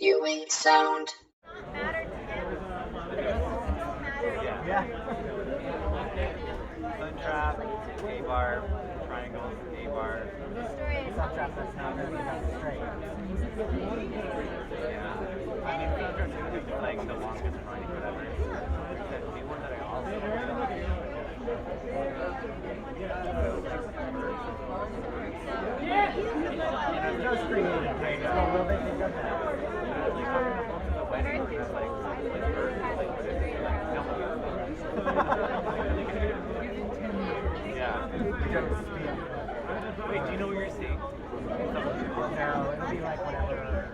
Viewing sound. Yeah. Sun trap, A bar, triangles, A bar. Sun trap that's not really that straight. Yeah. I mean, sun trap is like the longest running, whatever. The new one that I also There's no screaming. I know. A little bit bigger than yeah. Wait, do you know what you're seeing? No, it'll be like whatever.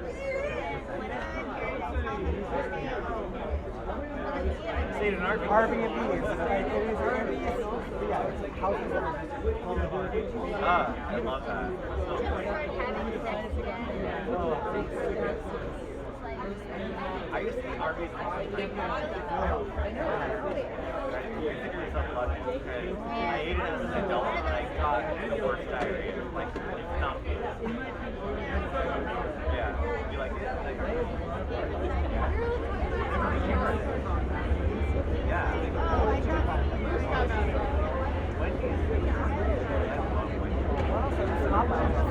Say it in Airbnb. Airbnb. It is Airbnb. Yeah, it's like houses that are home of Airbnb. Ah, I love that. I used to think Arby's was like, I consider myself lucky because I ate it as an adult and I got the worst diarrhea. Like, it's not good. Yeah. You like it? Yeah. Wendy's. I love Wendy's.